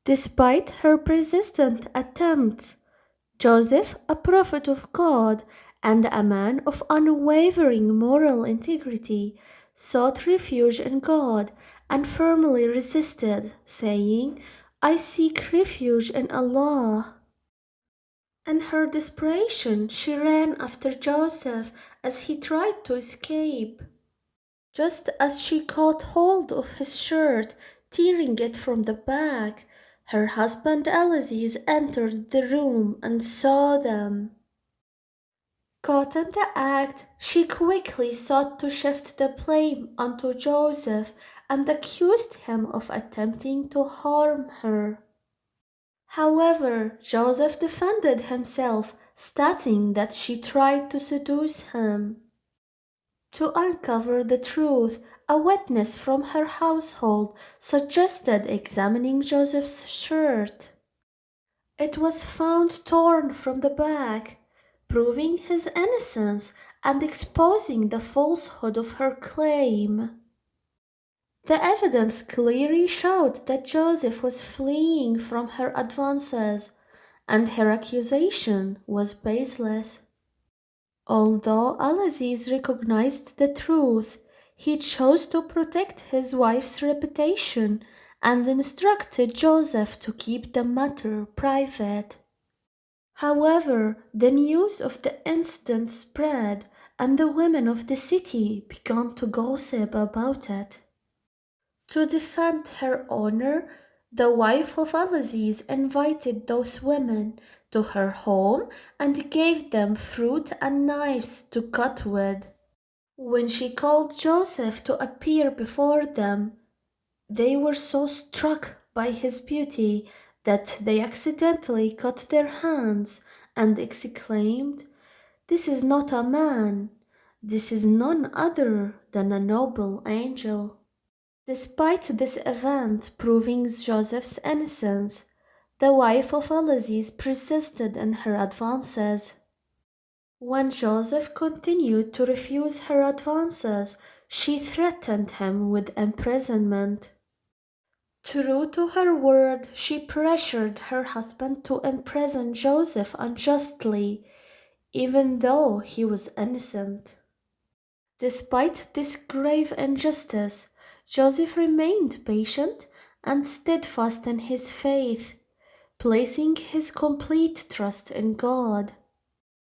Despite her persistent attempts, Joseph, a prophet of God and a man of unwavering moral integrity, sought refuge in God and firmly resisted, saying, I seek refuge in Allah. In her desperation, she ran after Joseph as he tried to escape. Just as she caught hold of his shirt, tearing it from the back, her husband Alizes entered the room and saw them. Caught in the act, she quickly sought to shift the blame onto Joseph and accused him of attempting to harm her. However, Joseph defended himself, stating that she tried to seduce him. To uncover the truth, a witness from her household suggested examining Joseph's shirt. It was found torn from the back, proving his innocence and exposing the falsehood of her claim. The evidence clearly showed that Joseph was fleeing from her advances, and her accusation was baseless. Although Al-Aziz recognized the truth, he chose to protect his wife's reputation and instructed Joseph to keep the matter private. However, the news of the incident spread, and the women of the city began to gossip about it. To defend her honor, the wife of Al-Aziz invited those women to her home and gave them fruit and knives to cut with. When she called Joseph to appear before them, they were so struck by his beauty that they accidentally cut their hands and exclaimed, This is not a man, this is none other than a noble angel. Despite this event proving Joseph's innocence, the wife of Al-Aziz persisted in her advances. When Joseph continued to refuse her advances, she threatened him with imprisonment. True to her word, she pressured her husband to imprison Joseph unjustly, even though he was innocent. Despite this grave injustice, Joseph remained patient and steadfast in his faith, placing his complete trust in God.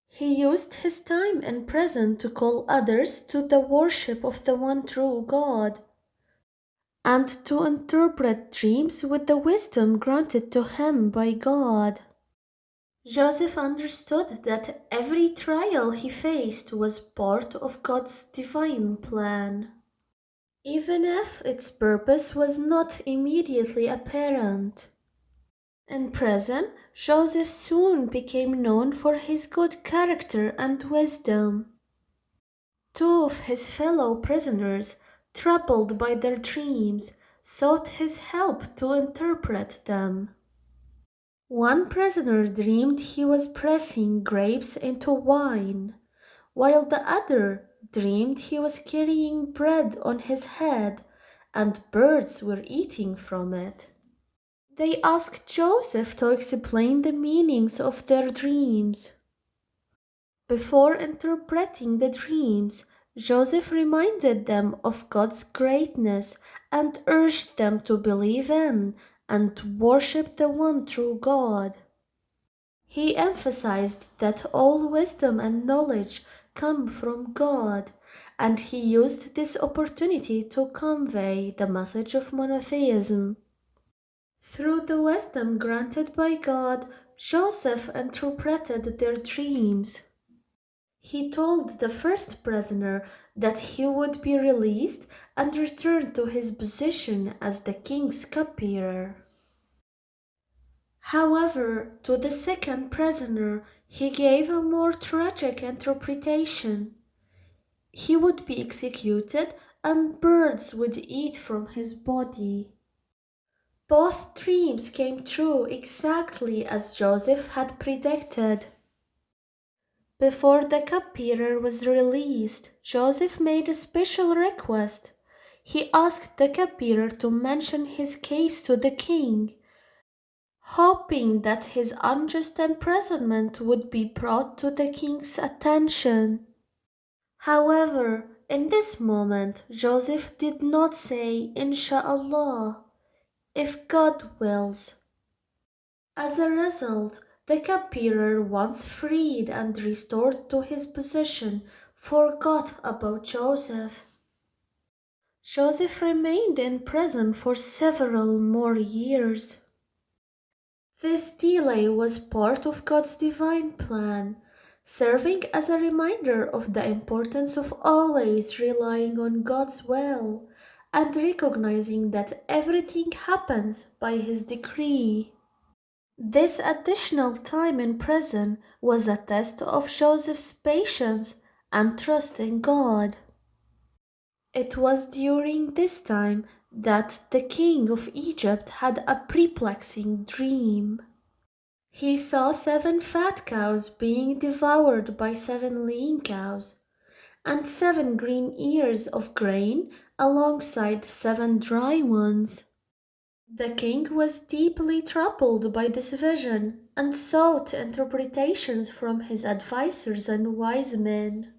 He used his time in prison to call others to the worship of the one true God, and to interpret dreams with the wisdom granted to him by God. Joseph understood that every trial he faced was part of God's divine plan, even if its purpose was not immediately apparent. In prison, Joseph soon became known for his good character and wisdom. Two of his fellow prisoners, troubled by their dreams, sought his help to interpret them. One prisoner dreamed he was pressing grapes into wine, while the other dreamed he was carrying bread on his head and birds were eating from it. They asked Joseph to explain the meanings of their dreams. Before interpreting the dreams, Joseph reminded them of God's greatness and urged them to believe in and worship the one true God. He emphasized that all wisdom and knowledge come from God, and he used this opportunity to convey the message of monotheism. Through the wisdom granted by God, Joseph interpreted their dreams. He told the first prisoner that he would be released and return to his position as the king's cupbearer. However, to the second prisoner, he gave a more tragic interpretation. He would be executed and birds would eat from his body. Both dreams came true exactly as Joseph had predicted. Before the cupbearer was released, Joseph made a special request. He asked the cupbearer to mention his case to the king. hoping that his unjust imprisonment would be brought to the king's attention. However, in this moment, Joseph did not say, Insha'Allah, if God wills. As a result, the cupbearer, once freed and restored to his position, forgot about Joseph. Joseph remained in prison for several more years. This delay was part of God's divine plan, serving as a reminder of the importance of always relying on God's will and recognizing that everything happens by His decree. This additional time in prison was a test of Joseph's patience and trust in God. It was during this time that the king of Egypt had a perplexing dream. He saw 7 fat cows being devoured by 7 lean cows, and 7 green ears of grain alongside 7 dry ones. The king was deeply troubled by this vision and sought interpretations from his advisers and wise men.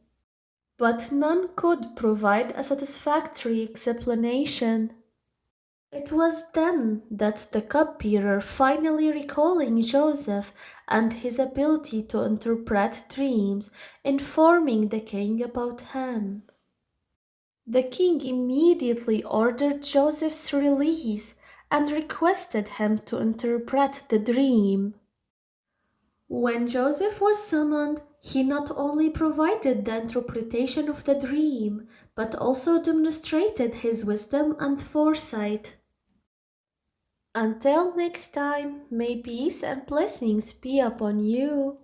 But none could provide a satisfactory explanation. It was then that the cupbearer, finally recalling Joseph and his ability to interpret dreams, informing the king about him. The king immediately ordered Joseph's release and requested him to interpret the dream. When Joseph was summoned, he not only provided the interpretation of the dream, but also demonstrated his wisdom and foresight. Until next time, may peace and blessings be upon you.